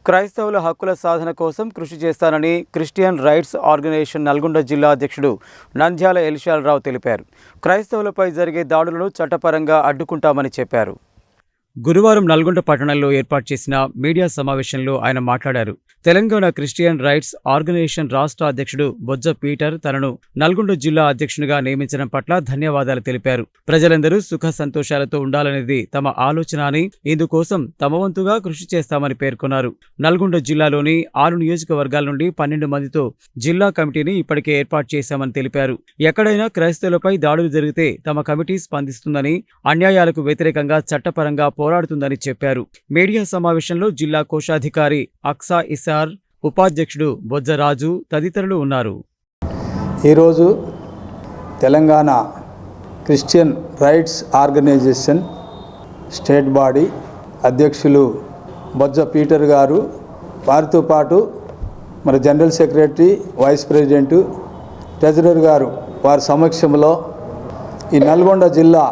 క్రైస్తవుల హక్కుల సాధన కోసం కృషి చేస్తానని క్రిస్టియన్ రైట్స్ ఆర్గనైజేషన్ నల్గొండ జిల్లా అధ్యక్షుడు నంద్యాల ఎలిషారావు తెలిపారు. క్రైస్తవులపై జరిగే దాడులను చట్టపరంగా అడ్డుకుంటామని చెప్పారు. గురువారం నల్గొండ పట్టణంలో ఏర్పాటు చేసిన మీడియా సమావేశంలో ఆయన మాట్లాడారు. తెలంగాణ క్రిస్టియన్ రైట్స్ ఆర్గనైజేషన్ రాష్ట్ర అధ్యక్షుడు బొజ్జ పీటర్ తనను నల్గొండ జిల్లా అధ్యక్షునిగా నియమించడం పట్ల ధన్యవాదాలు తెలిపారు. ప్రజలందరూ సుఖ సంతోషాలతో ఉండాలనేది తమ ఆలోచన అని, ఇందుకోసం తమ వంతుగా కృషి చేస్తామని పేర్కొన్నారు. నల్గొండ జిల్లాలోని 6 నియోజకవర్గాల నుండి 12 మందితో జిల్లా కమిటీని ఇప్పటికే ఏర్పాటు చేశామని తెలిపారు. ఎక్కడైనా క్రైస్తవులపై దాడులు జరిగితే తమ కమిటీ స్పందిస్తుందని, అన్యాయాలకు వ్యతిరేకంగా చట్టపరంగా పోరాడుతుందని చెప్పారు. మీడియా సమావేశంలో జిల్లా కోశాధికారి అక్సా ఇసార్, ఉపాధ్యక్షుడు బొజ్జరాజు తదితరులు ఉన్నారు. ఈరోజు Telangana Christian rights organization state body అధ్యక్షులు బొజ్జ పీటర్ గారు, వారితో పాటు మరి general secretary, vice president, treasurer గారు వారి సమక్షంలో ఈ నల్గొండ జిల్లా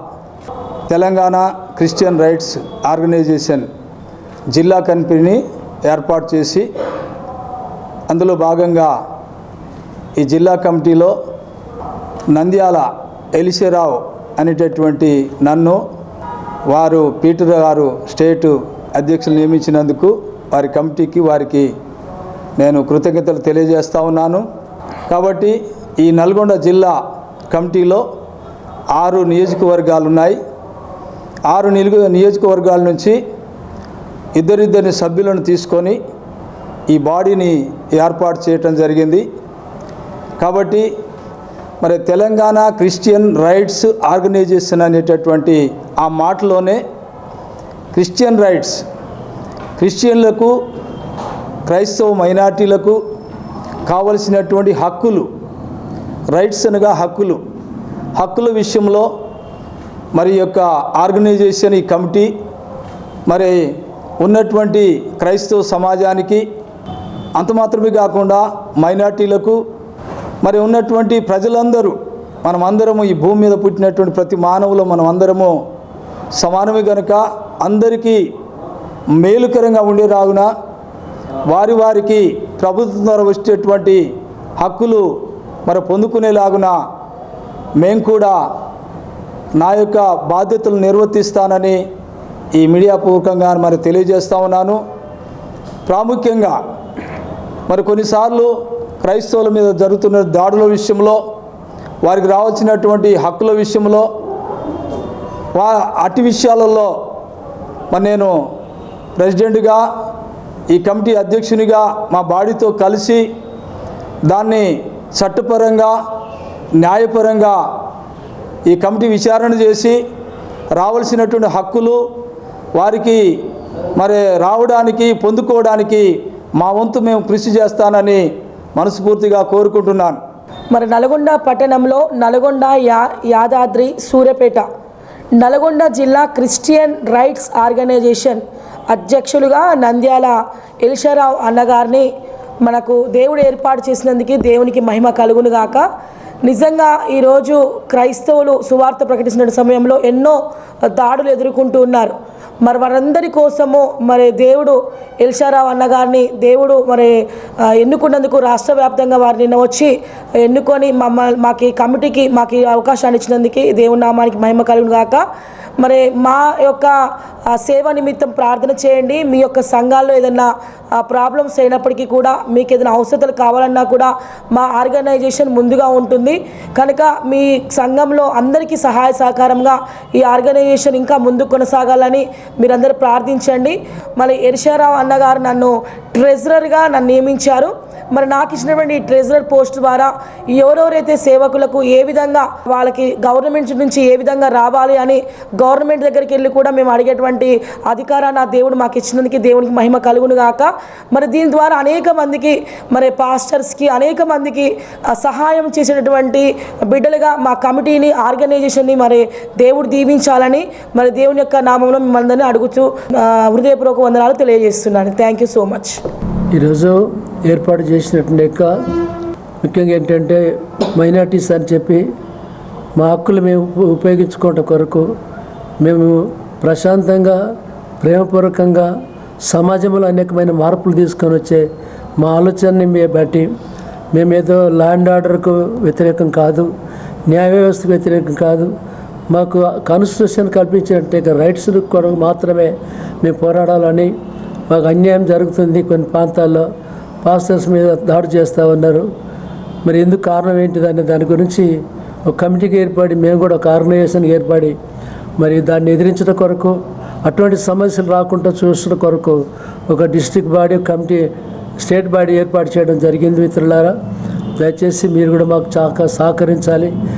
తెలంగాణ క్రిస్టియన్ రైట్స్ ఆర్గనైజేషన్ జిల్లా కమిటీని ఏర్పాటు చేసి, అందులో భాగంగా ఈ జిల్లా కమిటీలో నంద్యాల ఎలిషారావు అనేటటువంటి నన్ను వారు పీటర్ గారు స్టేటు అధ్యక్షులు నియమించినందుకు వారి కమిటీకి వారికి నేను కృతజ్ఞతలు తెలియజేస్తూ ఉన్నాను. కాబట్టి ఈ నల్గొండ జిల్లా కమిటీలో 6 నియోజకవర్గాలు ఉన్నాయి. 6 నియోజకవర్గాల నుంచి ఇద్దరిద్దరిని సభ్యులను తీసుకొని ఈ బాడీని ఏర్పాటు చేయటం జరిగింది. కాబట్టి మరి తెలంగాణ క్రిస్టియన్ రైట్స్ ఆర్గనైజేషన్ అనేటటువంటి ఆ మాటలోనే క్రిస్టియన్ రైట్స్, క్రిస్టియన్లకు, క్రైస్తవ మైనార్టీలకు కావలసినటువంటి హక్కులు, రైట్స్ అనగా హక్కుల విషయంలో మరి యొక్క ఆర్గనైజేషన్, ఈ కమిటీ మరి ఉన్నటువంటి క్రైస్తవ సమాజానికి, అంత మాత్రమే కాకుండా మైనార్టీలకు, మరి ఉన్నటువంటి ప్రజలందరూ, మనమందరము ఈ భూమి మీద పుట్టినటువంటి ప్రతి మానవులు మనమందరము సమానమే కనుక అందరికీ మేలుకరంగా ఉండేలాగున వారికి ప్రభుత్వం ద్వారా వచ్చేటువంటి హక్కులు మరి పొందుకునేలాగున మేము కూడా నా యొక్క బాధ్యతలు నిర్వర్తిస్తానని ఈ మీడియా పూర్వకంగా మరి తెలియజేస్తూ ఉన్నాను. ప్రాముఖ్యంగా మరి కొన్నిసార్లు క్రైస్తవుల మీద జరుగుతున్న దాడుల విషయంలో, వారికి రావాల్సినటువంటి హక్కుల విషయంలో, అట్టి విషయాలలో మరి నేను ప్రెసిడెంట్గా, ఈ కమిటీ అధ్యక్షునిగా మా బాడీతో కలిసి దాన్ని చట్టపరంగా, న్యాయపరంగా ఈ కమిటీ విచారణ చేసి రావాల్సినటువంటి హక్కులు వారికి మరి రావడానికి, పొందుకోవడానికి మా వంతు మేము కృషి చేస్తానని మనస్ఫూర్తిగా కోరుకుంటున్నాను. మరి నల్గొండ పట్టణంలో నల్గొండ, యాదాద్రి, సూర్యాపేట నల్గొండ జిల్లా క్రిస్టియన్ రైట్స్ ఆర్గనైజేషన్ అధ్యక్షులుగా నంద్యాల ఎలిషారావు అన్నగారిని మనకు దేవుడు ఏర్పాటు చేసినందుకు దేవునికి మహిమ కలుగును గాక. నిజంగా ఈరోజు క్రైస్తవులు సువార్త ప్రకటించిన సమయంలో ఎన్నో దాడులు ఎదుర్కొంటూ ఉన్నారు. మరి వారందరి కోసము మరి దేవుడు ఎలిషారావు అన్నగారిని దేవుడు మరి ఎన్నుకున్నందుకు రాష్ట్ర వ్యాప్తంగా వారిని నిన్న వచ్చి ఎన్నుకొని మాకు ఈ కమిటీకి మాకు ఈ అవకాశాన్ని ఇచ్చినందుకు దేవుని నామానికి మహిమ కలుగును గాక. మరి మా యొక్క సేవ నిమిత్తం ప్రార్థన చేయండి. మీ యొక్క సంఘాల్లో ఏదైనా ప్రాబ్లమ్స్ అయినప్పటికీ కూడా, మీకు ఏదైనా అవసరాలు కావాలన్నా కూడా మా ఆర్గనైజేషన్ ముందుగా ఉంటుంది కనుక మీ సంఘంలో అందరికీ సహాయ సహకారంగా ఈ ఆర్గనైజేషన్ ఇంకా ముందుకు కొనసాగాలని మీరందరూ ప్రార్థించండి. మరి ఎలిషారావు అన్నగారు నన్ను ట్రెజరర్గా నియమించారు. మరి నాకు ఇచ్చినటువంటి ఈ ట్రెజరర్ పోస్ట్ ద్వారా ఎవరెవరైతే సేవకులకు ఏ విధంగా వాళ్ళకి గవర్నమెంట్ నుంచి ఏ విధంగా రావాలి అని గవర్నమెంట్ దగ్గరికి వెళ్ళి కూడా మేము అడిగేటువంటి అధికారాన్ని ఆ దేవుడు మాకు ఇచ్చినందుకు దేవునికి మహిమ కలుగును గాక. మరి దీని ద్వారా అనేక మందికి, మరి పాస్టర్స్కి, అనేక మందికి సహాయం చేసేటటువంటి బిడ్డలుగా మా కమిటీని, ఆర్గనైజేషన్ని మరి దేవుడు దీవించాలని మరి దేవుని యొక్క నామంలో మిమ్మల్ని అడుగుతూ హృదయపూర్వక వందనాలు తెలియజేస్తున్నాను. Thank you so much. ఈరోజు ఏర్పాటు చేసినటువంటి ముఖ్యంగా ఏంటంటే మైనార్టీస్ అని చెప్పి మా హక్కులు మేము ఉపయోగించుకోవటం కొరకు మేము ప్రశాంతంగా, ప్రేమపూర్వకంగా, సమాజంలో అనేకమైన మార్పులు తీసుకొని వచ్చే మా ఆలోచనని బట్టి మేమేదో ల్యాండ్ ఆర్డర్కు వ్యతిరేకం కాదు, న్యాయ వ్యవస్థకు వ్యతిరేకం కాదు, మాకు కాన్స్టిట్యూషన్ కల్పించినట్టు రైట్స్ కొరకు మాత్రమే మేము పోరాడాలని. మాకు అన్యాయం జరుగుతుంది, కొన్ని ప్రాంతాల్లో పాస్టర్స్ మీద దాడి చేస్తూ ఉన్నారు. మరి ఎందుకు కారణం ఏంటిదనే దాని గురించి ఒక కమిటీకి ఏర్పడి మేము కూడా ఒక ఆర్గనైజేషన్ ఏర్పడి మరి దాన్ని ఎదిరించడం కొరకు, అటువంటి సమస్యలు రాకుండా చూసడం కొరకు ఒక district body, committee, state body ఏర్పాటు చేయడం జరిగింది. మిత్రులారా, దయచేసి మీరు కూడా మాకు సహకరించాలి.